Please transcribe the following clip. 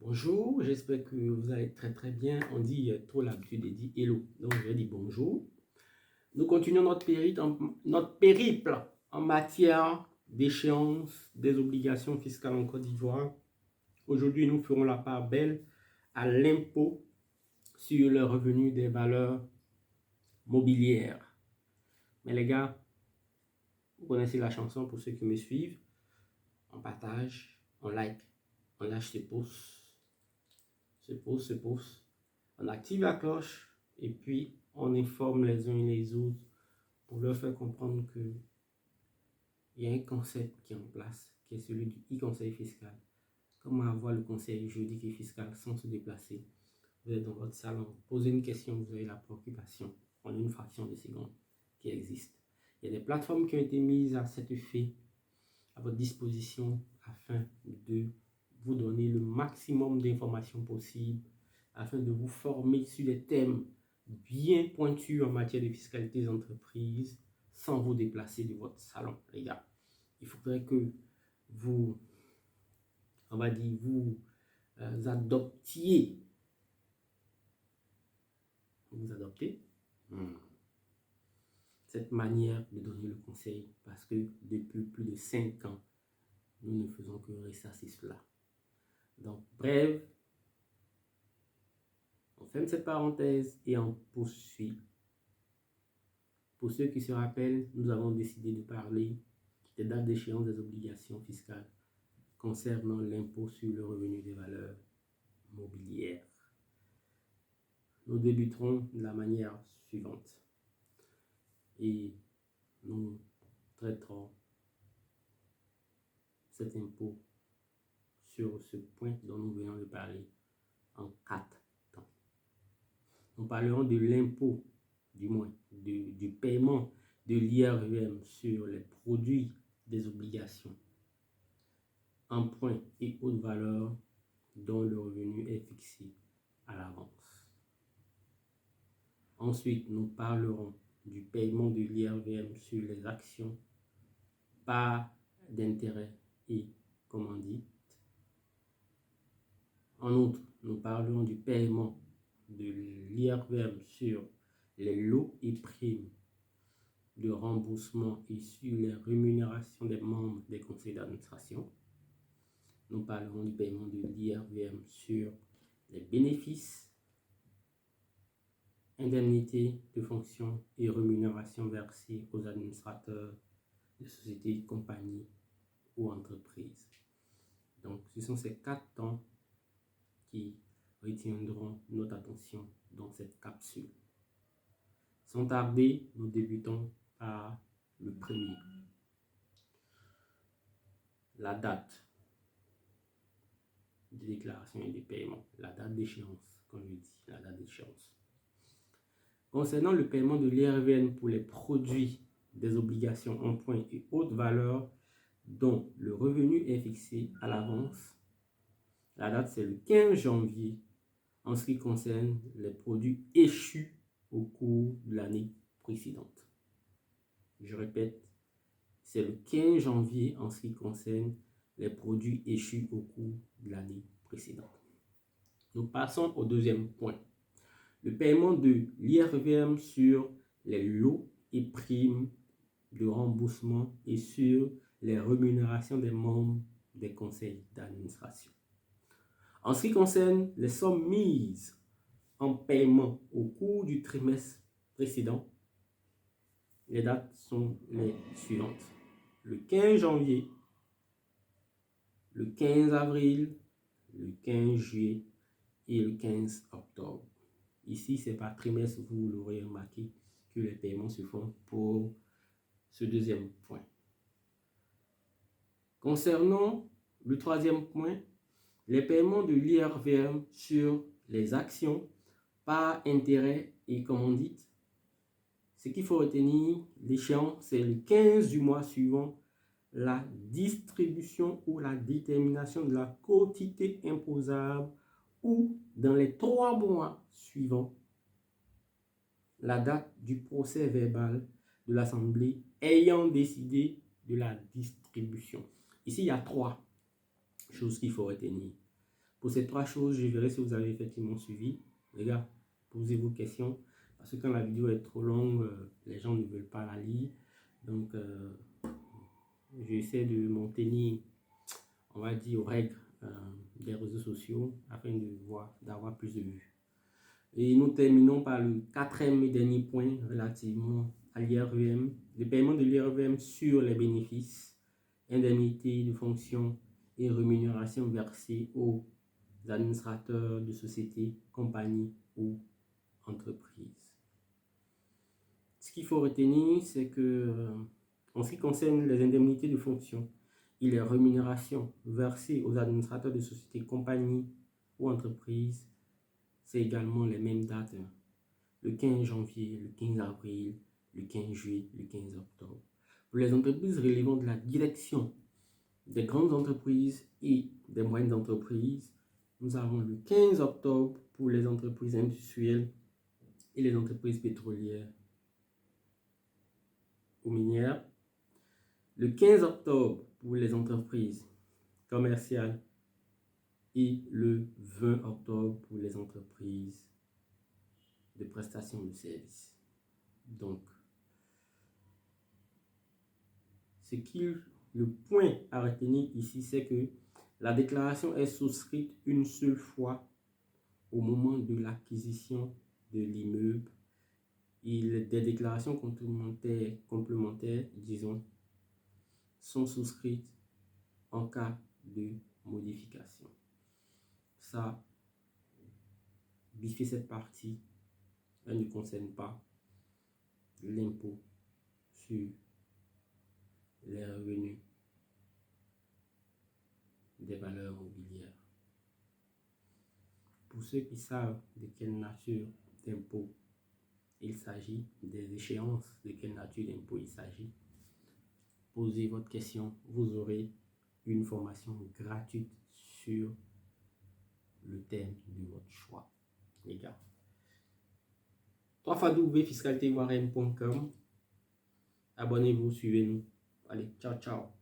Bonjour, j'espère que vous allez très très bien. On dit trop l'habitude de dire hello, donc je dis bonjour. Nous continuons notre périple en matière d'échéance des obligations fiscales en Côte d'Ivoire. Aujourd'hui, nous ferons la part belle à l'impôt sur le revenu des valeurs mobilières. Mais les gars, vous connaissez la chanson pour ceux qui me suivent. On partage, on like, on lâche ses pouces. Se pousse, on active la cloche et puis on informe les uns et les autres pour leur faire comprendre que il y a un concept qui est en place, qui est celui du e-conseil fiscal. Comment avoir le conseil juridique et fiscal sans se déplacer? Vous êtes dans votre salon, posez une question, vous avez la préoccupation en une fraction de seconde qui existe. Il y a des plateformes qui ont été mises à cet effet à votre disposition afin de vous donner le maximum d'informations possibles, afin de vous former sur des thèmes bien pointus en matière de fiscalité des entreprises sans vous déplacer de votre salon, les gars. Il faudrait que vous, on va dire, vous adoptez cette manière de donner le conseil parce que depuis plus de 5 ans, nous ne faisons que ressasser cela. Donc, bref, on ferme cette parenthèse et on poursuit. Pour ceux qui se rappellent, nous avons décidé de parler des dates d'échéance des obligations fiscales concernant l'impôt sur le revenu des valeurs mobilières. Nous débuterons de la manière suivante et nous traiterons cet impôt sur ce point dont nous venons de parler en 4 temps. Nous parlerons de l'impôt, du moins du paiement de l'IRVM sur les produits des obligations, emprunts et autres valeurs dont le revenu est fixé à l'avance. Ensuite, nous parlerons du paiement de l'IRVM sur les actions, parts d'intérêt et commandites. En outre, nous parlerons du paiement de l'IRVM sur les lots et primes de remboursement et sur les rémunérations des membres des conseils d'administration. Nous parlerons du paiement de l'IRVM sur les bénéfices, indemnités de fonction et rémunérations versées aux administrateurs de sociétés, compagnies ou entreprises. Donc, ce sont ces 4 temps qui retiendront notre attention dans cette capsule. Sans tarder, nous débutons par le premier. La date de déclaration et de paiement, la date d'échéance, comme je dis, la date d'échéance. Concernant le paiement de l'IRVM pour les produits des obligations, emprunts et autres valeurs dont le revenu est fixé à l'avance, la date c'est le 15 janvier en ce qui concerne les produits échus au cours de l'année précédente. Je répète, c'est le 15 janvier en ce qui concerne les produits échus au cours de l'année précédente. Nous passons au deuxième point. Le paiement de l'IRVM sur les lots et primes de remboursement et sur les rémunérations des membres des conseils d'administration. En ce qui concerne les sommes mises en paiement au cours du trimestre précédent, les dates sont les suivantes. Le 15 janvier, le 15 avril, le 15 juillet et le 15 octobre. Ici, c'est par trimestre, vous l'aurez remarqué, que les paiements se font pour ce deuxième point. Concernant le troisième point, les paiements de l'IRVM sur les actions par intérêt et commandite. Ce qu'il faut retenir, l'échéance, c'est le 15 du mois suivant la distribution ou la détermination de la quotité imposable ou dans les 3 mois suivants la date du procès verbal de l'Assemblée ayant décidé de la distribution. Ici, il y a 3 choses qu'il faut retenir. Pour ces 3 choses, je verrai si vous avez effectivement suivi. Les gars, posez vos questions. Parce que quand la vidéo est trop longue, les gens ne veulent pas la lire. Donc, j'essaie de m'en tenir, on va dire, aux règles des réseaux sociaux afin d'avoir plus de vues. Et nous terminons par le 4e et dernier point relativement à l'IRVM. Le paiement de l'IRVM sur les bénéfices, indemnités de fonction et rémunération versées aux administrateurs de sociétés, compagnies ou entreprises. Ce qu'il faut retenir, c'est que en ce qui concerne les indemnités de fonction et les rémunérations versées aux administrateurs de sociétés, compagnies ou entreprises, c'est également les mêmes dates. Le 15 janvier, le 15 avril, le 15 juillet, le 15 octobre. Pour les entreprises relevant de la direction des grandes entreprises et des moyennes entreprises, nous avons le 15 octobre pour les entreprises industrielles et les entreprises pétrolières ou minières, le 15 octobre pour les entreprises commerciales et le 20 octobre pour les entreprises de prestation de services. Donc, le point à retenir ici, c'est que la déclaration est souscrite une seule fois au moment de l'acquisition de l'immeuble. Et des déclarations complémentaires, disons, sont souscrites en cas de modification. Ça, biffer cette partie, elle ne concerne pas l'impôt sur les revenus des valeurs mobilières. Pour ceux qui savent de quelle nature d'impôt il s'agit, des échéances de quelle nature d'impôt il s'agit, posez votre question, vous aurez une formation gratuite sur le thème de votre choix, les gars. www.fiscalitéivoirienne.com. Abonnez-vous, suivez-nous. Allez, ciao, ciao.